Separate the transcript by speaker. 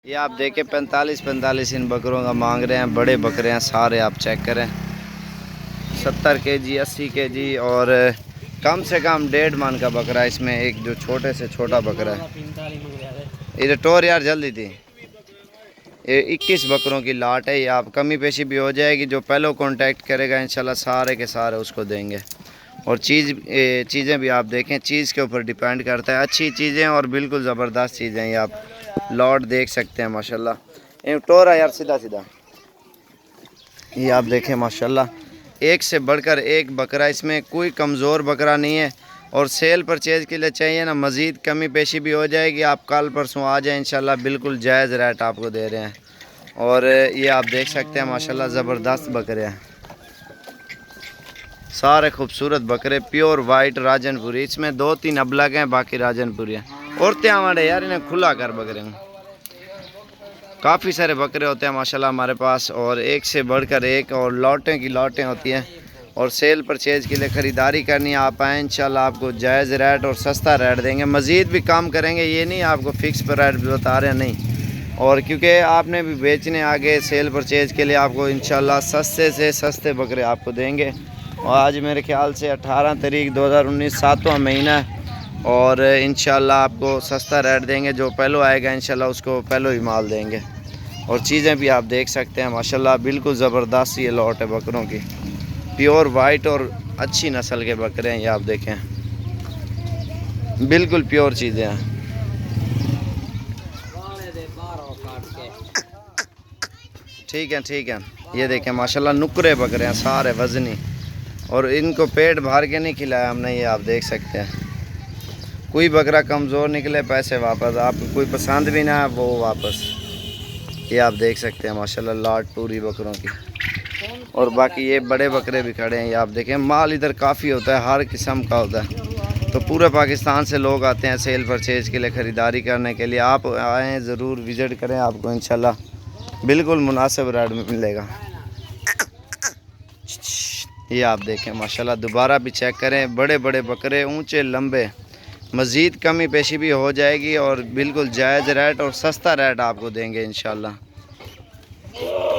Speaker 1: ये आप देखें 45 इन बकरों का मांग रहे हैं। बड़े बकरे हैं सारे, आप चेक करें 70 केजी 80 केजी और कम से कम 1.5 मन का बकरा। इसमें एक जो छोटे से छोटा बकरा है, ये टोर यार जल्दी थी। ये 21 बकरों की लाट है। ये आप कमी पेशी भी हो जाएगी। जो पहले कांटेक्ट करेगा इंशाल्लाह सारे के सारे उसको देंगे। और चीज़ें भी आप देखें, चीज़ के ऊपर डिपेंड करता है। अच्छी चीज़ें और बिल्कुल ज़बरदस्त चीज़ें। ये आप लॉट देख सकते हैं माशाल्लाह। ये टोरा यार सीधा सीधा, ये आप देखें माशाल्लाह एक से बढ़कर एक बकरा। इसमें कोई कमज़ोर बकरा नहीं है। और सेल परचेज़ के लिए चाहिए ना, मज़ीद कमी पेशी भी हो जाएगी। आप कल परसों आ जाएँ इंशाल्लाह, बिल्कुल जायज़ रेट आपको दे रहे हैं। और ये आप देख सकते हैं माशाल्लाह ज़बरदस्त बकरे हैं, सारे खूबसूरत बकरे, प्योर वाइट राजनपुरी। इसमें 2-3 अबलग हैं, बाकी राजनपुरी हैं। औरतें हमारे यार इन्हें खुला कर बकरे हैं। काफ़ी सारे बकरे होते हैं माशाल्लाह हमारे पास, और एक से बढ़कर एक। और लॉटें की लॉटें होती हैं। और सेल परचेज़ के लिए ख़रीदारी करनी है, आप आएँ इंशाल्लाह आपको जायज़ रेट और सस्ता रेट देंगे। मज़ीद भी काम करेंगे, ये नहीं आपको फ़िक्स पर रेट बता रहे हैं, नहीं। और क्योंकि आपने भी बेचने आगे सेल परचेज़ के लिए आपको इंशाल्लाह सस्ते से सस्ते बकरे आपको देंगे। और आज मेरे ख्याल से 18 तारीख 2019 7वां महीना है। और इंशाल्लाह आपको सस्ता रेट देंगे। जो पहले आएगा इंशाल्लाह उसको पहले ही माल देंगे। और चीज़ें भी आप देख सकते हैं माशाल्लाह, बिल्कुल ज़बरदस्त ये लॉट है बकरों की। प्योर वाइट और अच्छी नस्ल के बकरे हैं। ये आप देखें बिल्कुल प्योर चीज़ें हैं। ठीक है, ये देखें माशाल्लाह नुकरे बकरे हैं सारे वज़नी। और इनको पेट भर के नहीं खिलाया हमने, ये आप देख सकते हैं। कोई बकरा कमज़ोर निकले पैसे वापस, आपको कोई पसंद भी ना है वो वापस। ये आप देख सकते हैं माशाल्लाह लाट पूरी बकरों की। और बाकी ये बड़े बकरे भी खड़े हैं। ये आप देखें माल इधर काफ़ी होता है, हर किस्म का होता है। तो पूरे पाकिस्तान से लोग आते हैं सेल परचेज़ के लिए, ख़रीदारी करने के लिए। आप आएँ ज़रूर विज़िट करें, आपको इंशाल्लाह बिल्कुल मुनासिब रेट में मिलेगा। ये आप देखें माशाल्लाह, दोबारा भी चेक करें, बड़े बड़े बकरे, ऊंचे लंबे। मज़ीद कमी पेशी भी हो जाएगी और बिल्कुल जायज़ रेट और सस्ता रेट आपको देंगे इंशाल्लाह।